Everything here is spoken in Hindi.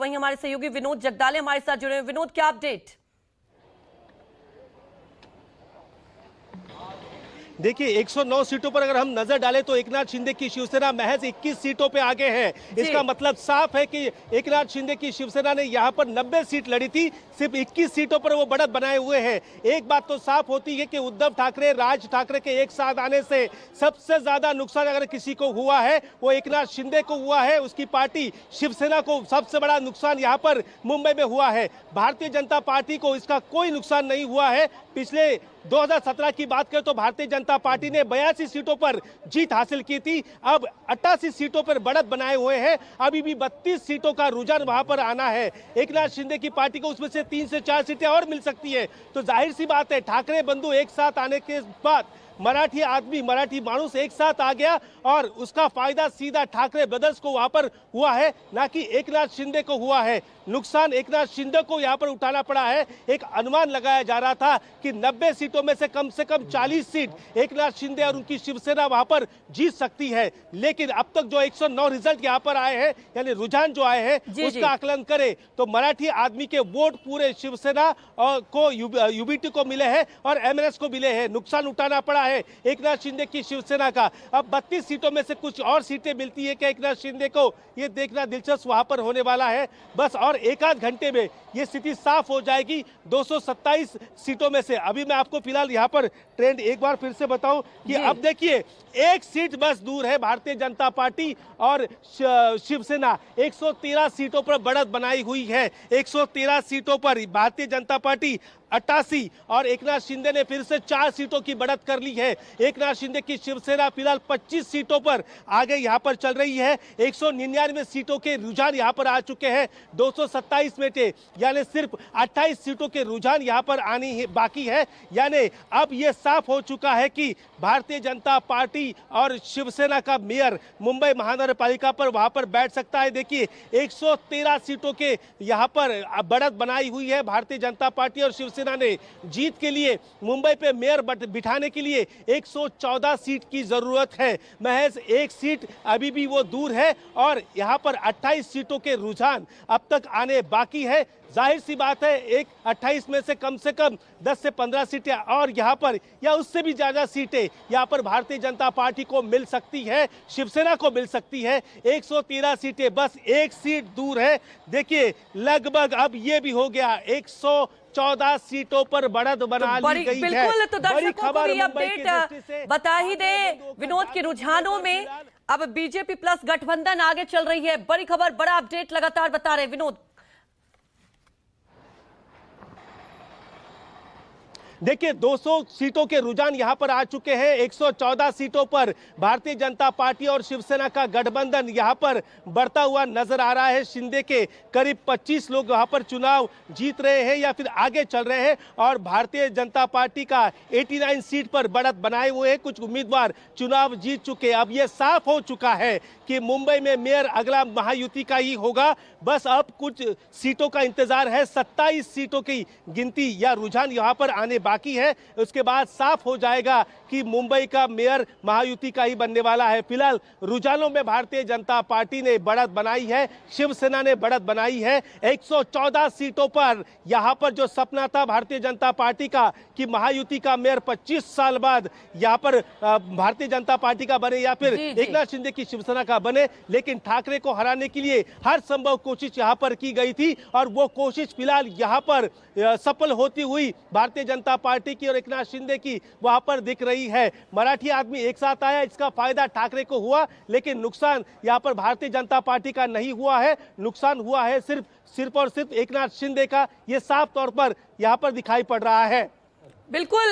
वहीं हमारे सहयोगी विनोद जगदाले हमारे साथ जुड़े हैं। विनोद, क्या अपडेट? देखिए 109 सीटों पर अगर हम नजर डालें तो एकनाथ शिंदे की शिवसेना महज 21 सीटों पे आगे है। इसका मतलब साफ है कि एकनाथ शिंदे की शिवसेना ने यहां पर 90 सीट लड़ी थी, सिर्फ 21 सीटों पर वो बढ़त बनाए हुए हैं। एक बात तो साफ होती है कि उद्धव ठाकरे, राज ठाकरे के एक साथ आने से सबसे ज्यादा नुकसान अगर किसी को हुआ है वो एकनाथ शिंदे को हुआ है। उसकी पार्टी शिवसेना को सबसे बड़ा नुकसान यहाँ पर मुंबई में हुआ है। भारतीय जनता पार्टी को इसका कोई नुकसान नहीं हुआ है। पिछले 2017 की बात करें तो भारतीय जनता पार्टी ने 82 सीटों पर जीत हासिल की थी, अब 88 सीटों पर बढ़त बनाए हुए हैं। अभी भी 32 सीटों का रुझान वहां पर आना है। एकनाथ शिंदे की पार्टी को उसमें से 3 से 4 सीटें और मिल सकती है। तो जाहिर सी बात है, ठाकरे बंधु एक साथ आने के बाद मराठी आदमी, मराठी मानुस एक साथ आ गया और उसका फायदा सीधा ठाकरे ब्रदर्स को वहां पर हुआ है, ना कि एकनाथ शिंदे को हुआ है। नुकसान एकनाथ शिंदे को यहां पर उठाना पड़ा है। एक अनुमान लगाया जा रहा था कि 90 सीटों में से कम 40 सीट एकनाथ शिंदे और उनकी शिवसेना वहां पर जीत सकती है। लेकिन अब तक जो 109 रिजल्ट यहां पर आए हैं, यानी रुझान जो आए हैं, उसका आकलन करें तो मराठी आदमी के वोट पूरे शिवसेना को, यूबीटी को मिले हैं और एमएनएस को मिले हैं। नुकसान उठाना पड़ा है एकनाथ शिंदे की शिवसेना का। अब 32 सीटों में से कुछ और सीटें मिलती है कि एकनाथ शिंदे को, ये देखना दिलचस्प वहां पर होने वाला है। बस और एक आध घंटे में ये स्थिति साफ हो जाएगी 227 सीटों में से। अभी मैं आपको फिलहाल यहाँ पर ट्रेंड एक बार फिर से बताऊं कि अब देखिए एक सीट बस दूर है भारतीय जनता पार्टी और शिवसेना। 113 सीटों पर बढ़त बनाई हुई है। 113 सीटों पर भारतीय जनता पार्टी 88 और एकनाथ शिंदे ने फिर से 4 सीटों की बढ़त कर ली है। एकनाथ शिंदे की शिवसेना फिलहाल 25 सीटों पर आगे यहां पर चल रही है। 199 सीटों के रुझान यहां पर आ चुके हैं। 227 में थे, यानी सिर्फ 28 सीटों के रुझान यहां पर आनी बाकी है। यानी अब यह साफ हो चुका है कि भारतीय जनता पार्टी और शिवसेना का मेयर मुंबई महानगर पालिका पर वहां पर बैठ सकता है। देखिए 113 सीटों के यहां पर बढ़त बनाई हुई है भारतीय जनता पार्टी और शिवसेना ने। जीत के लिए मुंबई पे मेयर बिठाने के लिए 114 सीट की जरूरत है। महज एक सीट अभी भी वो दूर है और यहां पर 28 सीटों के रुझान अब तक आने बाकी है। जाहिर सी बात है, एक 28 में से कम 10 से 15 सीटें और यहाँ पर या उससे भी ज्यादा सीटें यहाँ पर भारतीय जनता पार्टी को मिल सकती है, शिवसेना को मिल सकती है। 113 सीटें बस एक सीट दूर है। देखिए लगभग अब ये भी हो गया, 114 सीटों पर बढ़त बना ली गई है। बिल्कुल, तो दर्शकों को भी अपडेट बता ही दे विनोद के रुझानों में अब बीजेपी प्लस गठबंधन आगे चल रही है। बड़ी खबर, बड़ा अपडेट लगातार बता रहे विनोद। देखिए 200 सीटों के रुझान यहां पर आ चुके हैं। 114 सीटों पर भारतीय जनता पार्टी और शिवसेना का गठबंधन यहां पर बढ़ता हुआ नजर आ रहा है। शिंदे के करीब 25 लोग वहां पर चुनाव जीत रहे हैं या फिर आगे चल रहे हैं और भारतीय जनता पार्टी का 89 सीट पर बढ़त बनाए हुए हैं। कुछ उम्मीदवार चुनाव जीत चुके। अब यह साफ हो चुका है कि मुंबई में मेयर अगला महायुति का ही होगा। बस अब कुछ सीटों का इंतजार है। 27 सीटों की गिनती या रुझान यहां पर आने बाकी है। उसके बाद साफ हो जाएगा कि मुंबई का मेयर महायुति का ही बनने वाला है। फिलहाल रुझानों में भारतीय जनता पार्टी ने बढ़त बनाई है, शिवसेना ने बढ़त बनाई है। 114 सीटों पर यहां पर जो सपना था भारतीय जनता पार्टी का कि महायुति का मेयर 25 साल बाद यहां पर भारतीय जनता पार्टी का बने या फिर एकनाथ शिंदे की शिवसेना का बने, लेकिन ठाकरे को हराने के लिए हर संभव कोशिश यहां पर की गई थी और वो कोशिश फिलहाल यहां पर सफल होती हुई भारतीय जनता पार्टी की और एकनाथ शिंदे की वहां पर दिख रही है। मराठी आदमी एक साथ आया, इसका फायदा ठाकरे को हुआ, लेकिन नुकसान यहां पर भारतीय जनता पार्टी का नहीं हुआ है। नुकसान हुआ है सिर्फ और सिर्फ एकनाथ शिंदे का। यह साफ तौर पर यहां पर दिखाई पड़ रहा है। बिल्कुल।